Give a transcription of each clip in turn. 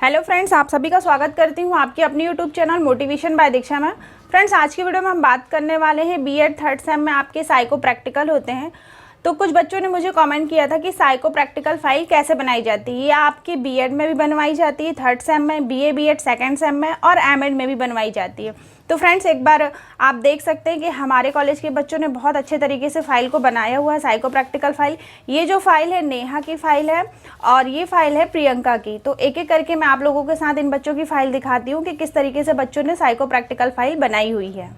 Hello friends, आप सभी का स्वागत करती हूँ आपकी अपनी यूट्यूब चैनल मोटिवेशन बाय दीक्षा में। फ्रेंड्स, आज की वीडियो में हम बात करने वाले हैं बीएड थर्ड सेम में आपके साइको प्रैक्टिकल होते हैं। तो कुछ बच्चों ने मुझे कमेंट किया था कि साइको प्रैक्टिकल फाइल कैसे बनाई जाती है। ये आपकी बीएड में भी बनवाई जाती है, थर्ड सेम में, बीएड सेकेंड सेम में और एमएड में भी बनवाई जाती है। तो फ्रेंड्स, एक बार आप देख सकते हैं कि हमारे कॉलेज के बच्चों ने बहुत अच्छे तरीके से फाइल को बनाया हुआ है, साइको प्रैक्टिकल फाइल। ये जो फाइल है नेहा की फाइल है और ये फाइल है प्रियंका की। तो एक एक करके मैं आप लोगों के साथ इन बच्चों की फाइल दिखाती हूँ कि किस तरीके से बच्चों ने साइको प्रैक्टिकल फाइल बनाई हुई है।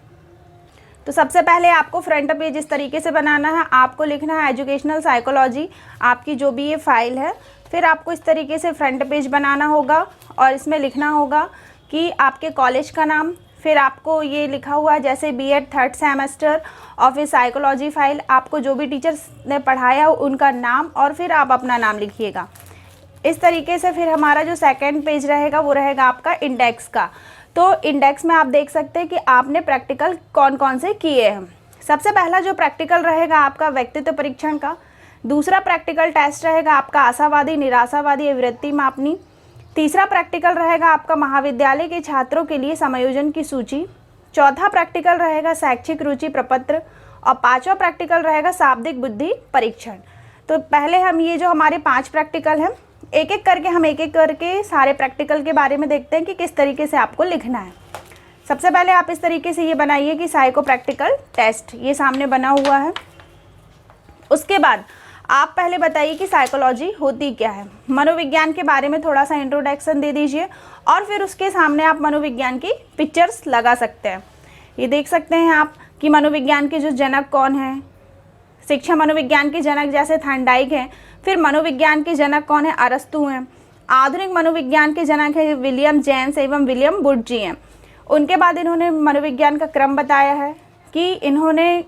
तो सबसे पहले आपको फ्रंट पेज इस तरीके से बनाना है। आपको लिखना है एजुकेशनल साइकोलॉजी, आपकी जो भी ये फाइल है। फिर आपको इस तरीके से फ्रंट पेज बनाना होगा और इसमें लिखना होगा कि आपके कॉलेज का नाम। फिर आपको ये लिखा हुआ है जैसे बीएड थर्ड सेमेस्टर और फिर साइकोलॉजी फाइल, आपको जो भी टीचर्स ने पढ़ाया उनका नाम और फिर आप अपना नाम लिखिएगा इस तरीके से। फिर हमारा जो सेकंड पेज रहेगा वो रहेगा आपका इंडेक्स का। तो इंडेक्स में आप देख सकते हैं कि आपने प्रैक्टिकल कौन कौन से किए हैं। सबसे पहला जो प्रैक्टिकल रहेगा आपका व्यक्तित्व परीक्षण का। दूसरा प्रैक्टिकल टेस्ट रहेगा आपका आशावादी निराशावादी वृत्ति मापनी। तीसरा प्रैक्टिकल रहेगा आपका महाविद्यालय के छात्रों के लिए समायोजन की सूची। चौथा प्रैक्टिकल रहेगा शैक्षिक रुचि प्रपत्र और पांचवा प्रैक्टिकल रहेगा शाब्दिक बुद्धि परीक्षण। तो पहले हम ये जो हमारे 5 प्रैक्टिकल हैं एक एक करके सारे प्रैक्टिकल के बारे में देखते हैं कि किस तरीके से आपको लिखना है। सबसे पहले आप इस तरीके से ये बनाइए कि साइको प्रैक्टिकल टेस्ट ये सामने बना हुआ है। उसके बाद आप पहले बताइए कि साइकोलॉजी होती क्या है। मनोविज्ञान के बारे में थोड़ा सा इंट्रोडक्शन दे दीजिए और फिर उसके सामने आप मनोविज्ञान की पिक्चर्स लगा सकते हैं। ये देख सकते हैं आप कि मनोविज्ञान के जो जनक कौन हैं। शिक्षा मनोविज्ञान के जनक जैसे थॉर्नडाइक हैं। फिर मनोविज्ञान के जनक कौन है, अरस्तु हैं। आधुनिक मनोविज्ञान के जनक है विलियम जेम्स एवं विलियम वुड जी हैं। उनके बाद इन्होंने मनोविज्ञान का क्रम बताया है कि इन्होंने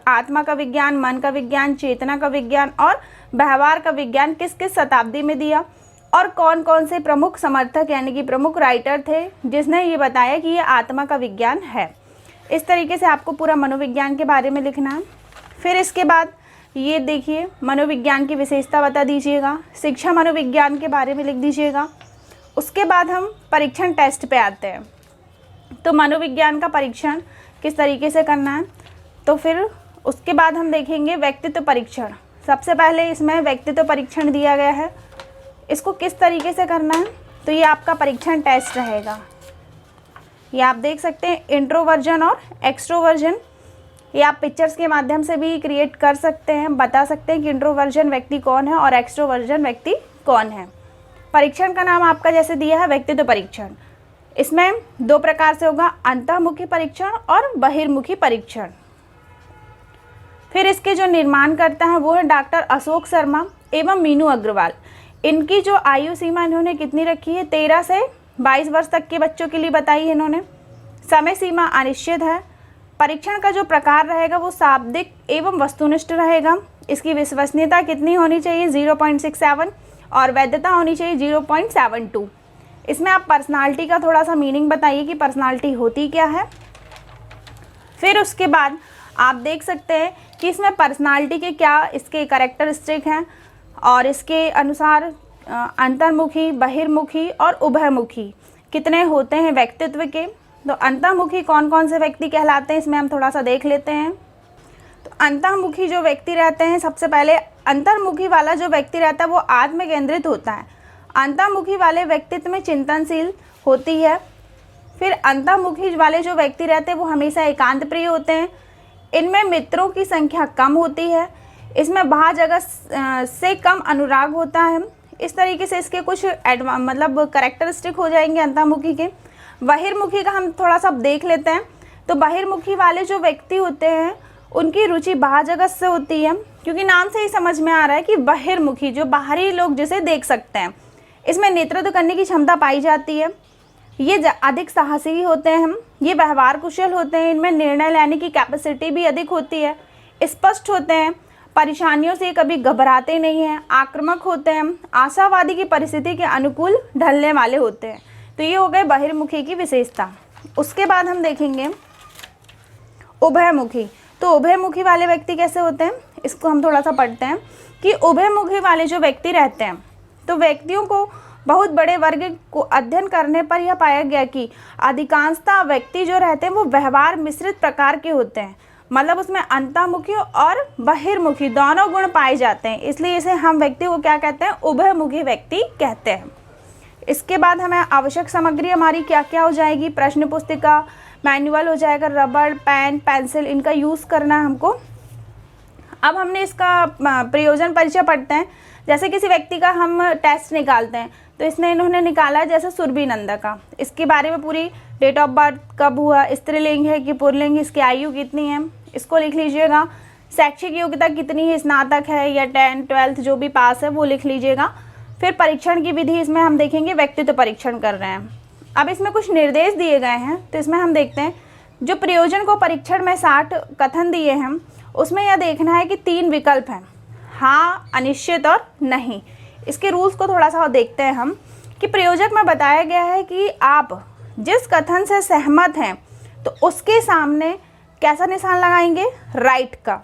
आत्मा का विज्ञान, मन का विज्ञान, चेतना का विज्ञान और व्यवहार का विज्ञान किस किस शताब्दी में दिया और कौन कौन से प्रमुख समर्थक यानी कि प्रमुख राइटर थे जिसने ये बताया कि ये आत्मा का विज्ञान है। इस तरीके से आपको पूरा मनोविज्ञान के बारे में लिखना है। फिर इसके बाद ये देखिए मनोविज्ञान की विशेषता बता दीजिएगा। शिक्षा मनोविज्ञान के बारे में लिख दीजिएगा। उसके बाद हम परीक्षण टेस्ट पे आते हैं। तो मनोविज्ञान का परीक्षण किस तरीके से करना है, तो फिर उसके बाद हम देखेंगे व्यक्तित्व परीक्षण। सबसे पहले इसमें व्यक्तित्व परीक्षण दिया गया है, इसको किस तरीके से करना है। तो ये आपका परीक्षण टेस्ट रहेगा। ये आप देख सकते हैं इंट्रोवर्जन और एक्सट्रोवर्जन। ये आप पिक्चर्स के माध्यम से भी क्रिएट कर सकते हैं, बता सकते हैं कि इंट्रोवर्जन व्यक्ति कौन है और एक्सट्रोवर्जन व्यक्ति कौन है। परीक्षण का नाम आपका जैसे दिया है व्यक्तित्व परीक्षण। इसमें 2 प्रकार से होगा, अंतःमुखी परीक्षण और बहिर्मुखी परीक्षण। फिर इसके जो निर्माण करता है वो है डॉक्टर अशोक शर्मा एवं मीनू अग्रवाल। इनकी जो आयु सीमा इन्होंने कितनी रखी है, 13 से 22 वर्ष तक के बच्चों के लिए बताई है इन्होंने। समय सीमा अनिश्चित है। परीक्षण का जो प्रकार रहेगा वो शाब्दिक एवं वस्तुनिष्ठ रहेगा। इसकी विश्वसनीयता कितनी होनी चाहिए, 0.67 और वैधता होनी चाहिए 0.72। इसमें आप पर्सनालिटी का थोड़ा सा मीनिंग बताइए कि पर्सनालिटी होती क्या है। फिर उसके बाद आप देख सकते हैं कि इसमें पर्सनालिटी के क्या इसके कैरेक्टरिस्टिक हैं और इसके अनुसार अंतर्मुखी, बहिर्मुखी और उभयमुखी कितने होते हैं व्यक्तित्व के। तो अंतर्मुखी कौन कौन से व्यक्ति कहलाते हैं इसमें हम थोड़ा सा देख लेते हैं। तो अंतर्मुखी जो व्यक्ति रहते हैं, सबसे पहले अंतर्मुखी वाला जो व्यक्ति रहता है वो आत्म केंद्रित होता है। अंतर्मुखी वाले व्यक्तित्व में चिंतनशील होती है। फिर अंतर्मुखी वाले जो व्यक्ति रहते हैं वो हमेशा एकांत प्रिय होते हैं। इनमें मित्रों की संख्या कम होती है। इसमें बाहर जगह से कम अनुराग होता है। इस तरीके से इसके कुछ मतलब कैरेक्टरिस्टिक हो जाएंगे अंतर्मुखी के। बहिर्मुखी का हम थोड़ा सा देख लेते हैं। तो बहिर्मुखी वाले जो व्यक्ति होते हैं उनकी रुचि बाहर जगत से होती है, क्योंकि नाम से ही समझ में आ रहा है कि बहिर्मुखी जो बाहरी लोग जिसे देख सकते हैं। इसमें नेतृत्व करने की क्षमता पाई जाती है। ये अधिक साहसी होते हैं। ये व्यवहार कुशल होते हैं। इनमें निर्णय लेने की कैपेसिटी भी अधिक होती है। स्पष्ट होते हैं। परेशानियों से कभी घबराते नहीं हैं। आक्रामक होते हैं। आशावादी की परिस्थिति के अनुकूल ढलने वाले होते हैं। तो ये हो गए बहिर्मुखी की विशेषता। उसके बाद हम देखेंगे उभयमुखी। तो उभयमुखी वाले व्यक्ति कैसे होते हैं, इसको हम थोड़ा सा पढ़ते हैं कि उभयमुखी वाले जो व्यक्ति रहते हैं तो व्यक्तियों को बहुत बड़े वर्ग को अध्ययन करने पर यह पाया गया कि अधिकांशतः व्यक्ति जो रहते हैं वो व्यवहार मिश्रित प्रकार के होते हैं, मतलब उसमें अंतर्मुखी और बहिर्मुखी दोनों गुण पाए जाते हैं, इसलिए इसे हम व्यक्ति को क्या कहते हैं, उभयमुखी व्यक्ति कहते हैं। इसके बाद हमें आवश्यक सामग्री हमारी क्या क्या हो जाएगी, प्रश्न पुस्तिका, मैनुअल हो जाएगा, रबड़, पेन, पेंसिल, इनका यूज़ करना है हमको। अब हमने इसका प्रयोजन परिचय पढ़ते हैं। जैसे किसी व्यक्ति का हम टेस्ट निकालते हैं, तो इसमें इन्होंने निकाला जैसे सुरभि नंदा का, इसके बारे में पूरी डेट ऑफ बर्थ, कब हुआ, स्त्रीलिंग है कि पुल्लिंग, इसकी आयु कितनी है, इसको लिख लीजिएगा। शैक्षिक योग्यता कितनी है, स्नातक है या 10th 12th जो भी पास है वो लिख लीजिएगा। फिर परीक्षण की विधि, इसमें हम देखेंगे व्यक्तित्व परीक्षण कर रहे हैं। अब इसमें कुछ निर्देश दिए गए हैं, तो इसमें हम देखते हैं जो प्रयोजन को परीक्षण में 60 कथन दिए हैं, उसमें यह देखना है कि 3 विकल्प हैं, हाँ, अनिश्चित और नहीं। इसके रूल्स को थोड़ा सा देखते हैं हम कि प्रयोजक में बताया गया है कि आप जिस कथन से सहमत हैं तो उसके सामने कैसा निशान लगाएंगे, राइट का।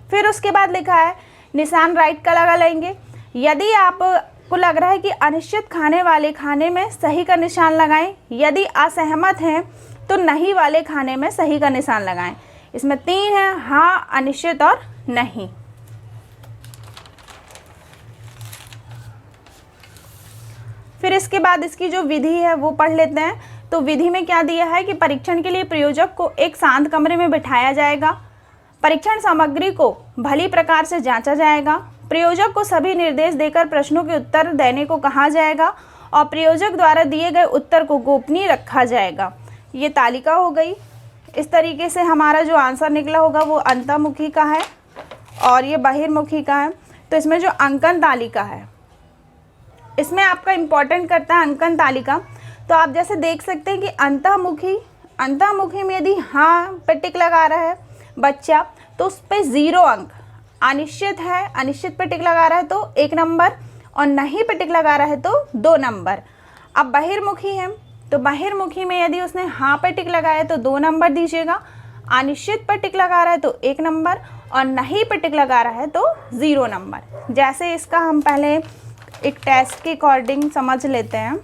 फिर उसके बाद लिखा है निशान राइट का लगा लेंगे। यदि आपको लग रहा है कि अनिश्चित खाने वाले खाने में सही का निशान लगाएं, यदि असहमत हैं तो नहीं वाले खाने में सही का निशान लगाएं। इसमें 3 है, हाँ, अनिश्चित और नहीं। फिर इसके बाद इसकी जो विधि है वो पढ़ लेते हैं। तो विधि में क्या दिया है कि परीक्षण के लिए प्रयोजक को एक शांत कमरे में बिठाया जाएगा, परीक्षण सामग्री को भली प्रकार से जांचा जाएगा, प्रयोजक को सभी निर्देश देकर प्रश्नों के उत्तर देने को कहा जाएगा और प्रयोजक द्वारा दिए गए उत्तर को गोपनीय रखा जाएगा। ये तालिका हो गई। इस तरीके से हमारा जो आंसर निकला होगा वो अंतर्मुखी का है और ये बहिर्मुखी का है। तो इसमें जो अंकन तालिका है, इसमें आपका इम्पोर्टेंट करता है अंकन तालिका। तो आप जैसे देख सकते हैं कि अंतर्मुखी में यदि हाँ पे टिक लगा रहा है बच्चा तो उस पर 0 अंक, अनिश्चित है, अनिश्चित पे टिक लगा रहा है तो 1 नंबर और नहीं पे टिक लगा रहा है तो 2 नंबर। अब बहिर्मुखी है तो बहिर्मुखी में यदि उसने हाँ पे टिक लगाया तो 2 नंबर दीजिएगा, अनिश्चित पर टिक लगा रहा है तो 1 नंबर और नहीं पे टिक लगा रहा है तो 0 नंबर। जैसे इसका हम पहले एक टेस्ट के अकॉर्डिंग समझ लेते हैं।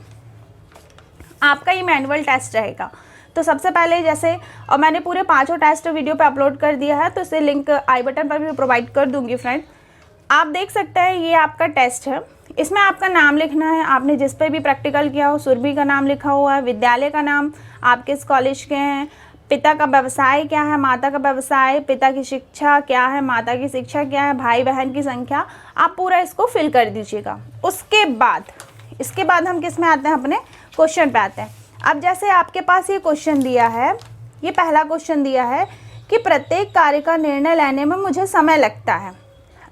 आपका ये मैनुअल टेस्ट रहेगा। तो सबसे पहले जैसे, और मैंने पूरे 5 टेस्ट वीडियो पे अपलोड कर दिया है, तो इसे लिंक आई बटन पर भी प्रोवाइड कर दूंगी फ्रेंड। आप देख सकते हैं ये आपका टेस्ट है। इसमें आपका नाम लिखना है, आपने जिस पे भी प्रैक्टिकल किया हो, सुरभि का नाम लिखा हुआ है, विद्यालय का नाम, आप किस कॉलेज के हैं, पिता का व्यवसाय क्या है, माता का व्यवसाय, पिता की शिक्षा क्या है, माता की शिक्षा क्या है, भाई बहन की संख्या, आप पूरा इसको फिल कर दीजिएगा। इसके बाद हम किस में आते हैं, अपने क्वेश्चन पे आते हैं। अब जैसे आपके पास ये क्वेश्चन दिया है, ये पहला क्वेश्चन दिया है कि प्रत्येक कार्य का निर्णय लेने में मुझे समय लगता है।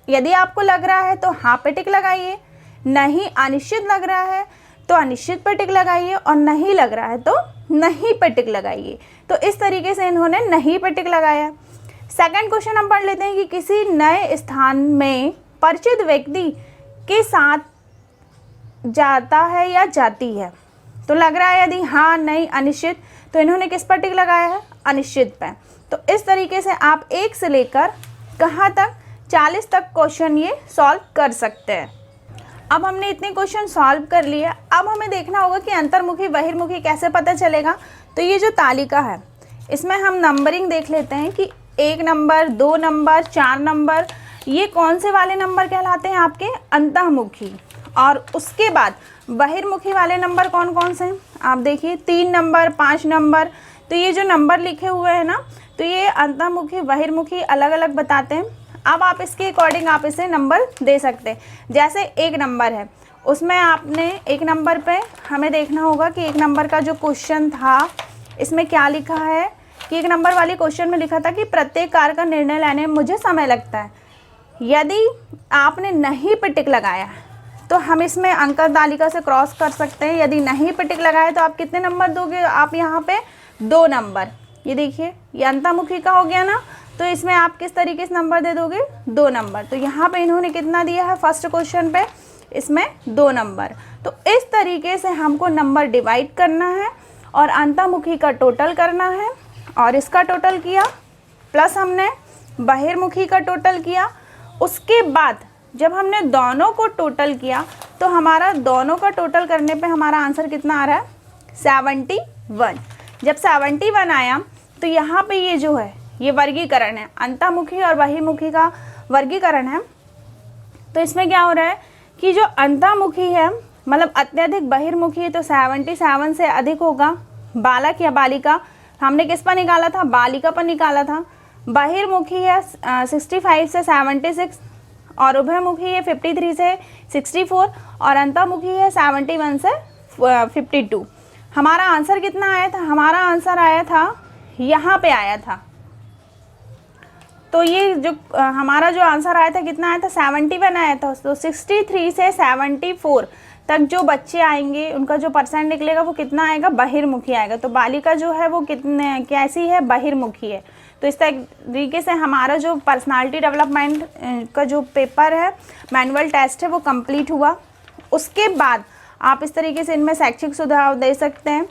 यदि आपको लग रहा है तो हाँ पे टिक लगाइए, नहीं अनिश्चित लग रहा है तो अनिश्चित पर टिक लगाइए और नहीं लग रहा है तो नहीं पर टिक लगाइए। तो इस तरीके से इन्होंने नहीं पर टिक लगाया। सेकंड क्वेश्चन हम पढ़ लेते हैं कि किसी नए स्थान में परिचित व्यक्ति के साथ जाता है या जाती है। तो लग रहा है यदि हाँ, नहीं, अनिश्चित, तो इन्होंने किस पर टिक लगाया है, अनिश्चित पर। तो इस तरीके से आप 1 से लेकर कहाँ तक 40 तक क्वेश्चन ये सॉल्व कर सकते हैं। अब हमने इतने क्वेश्चन सॉल्व कर लिए। अब हमें देखना होगा कि अंतर्मुखी बहिर्मुखी कैसे पता चलेगा। तो ये जो तालिका है इसमें हम नंबरिंग देख लेते हैं कि 1 नंबर, 2 नंबर, 4 नंबर, ये कौन से वाले नंबर कहलाते हैं, आपके अंतर्मुखी। और उसके बाद बहिर्मुखी वाले नंबर कौन कौन से हैं, आप देखिए 3 नंबर, 5 नंबर। तो ये जो नंबर लिखे हुए हैं ना, तो ये अंतर्मुखी बहिर्मुखी अलग अलग बताते हैं। अब आप इसके अकॉर्डिंग आप इसे नंबर दे सकते हैं। जैसे 1 नंबर है, उसमें आपने 1 नंबर पे हमें देखना होगा कि 1 नंबर का जो क्वेश्चन था इसमें क्या लिखा है कि 1 नंबर वाले क्वेश्चन में लिखा था कि प्रत्येक कार्य का निर्णय लेने में मुझे समय लगता है। यदि आपने नहीं पे टिक लगाया तो हम इसमें अंकन तालिका से क्रॉस कर सकते हैं। यदि नहीं पे टिक लगाया तो आप कितने नंबर दोगे, आप यहाँ पे 2 नंबर। ये देखिए ये अंतर्मुखी का हो गया ना, तो इसमें आप किस तरीके से नंबर दे दोगे, 2 नंबर। तो यहाँ पे इन्होंने कितना दिया है फर्स्ट क्वेश्चन पे, इसमें 2 नंबर। तो इस तरीके से हमको नंबर डिवाइड करना है और अंतर्मुखी का टोटल करना है और इसका टोटल किया, प्लस हमने बहिर्मुखी का टोटल किया। उसके बाद जब हमने दोनों को टोटल किया तो हमारा दोनों का टोटल करने पे हमारा आंसर कितना आ रहा है 71। जब 71 आया तो यहाँ पे ये जो है ये वर्गीकरण है, अंतःमुखी और बहिर्मुखी का वर्गीकरण है। तो इसमें क्या हो रहा है कि जो अंतःमुखी है मतलब अत्यधिक बहिर्मुखी है तो 77 से अधिक होगा। बालक या बालिका हमने किस पर निकाला था, बालिका पर निकाला था। बहिर्मुखी है 65 से 76 और उभयमुखी है 53 से 64 और अंतःमुखी है 71 से 52। हमारा आंसर कितना आया था, हमारा आंसर आया था यहाँ पे आया था। तो ये जो हमारा जो आंसर आया था कितना आया था 71 आया था। तो 63 से 74 तक जो बच्चे आएंगे उनका जो परसेंट निकलेगा वो कितना आएगा, बहिर्मुखी आएगा। तो बालिका जो है वो कितने कैसी है, बहिर्मुखी है। तो इस तरीके से हमारा जो पर्सनालिटी डेवलपमेंट का जो पेपर है, मैनुअल टेस्ट है, वो कंप्लीट हुआ। उसके बाद आप इस तरीके से इनमें शैक्षिक सुझाव दे सकते हैं।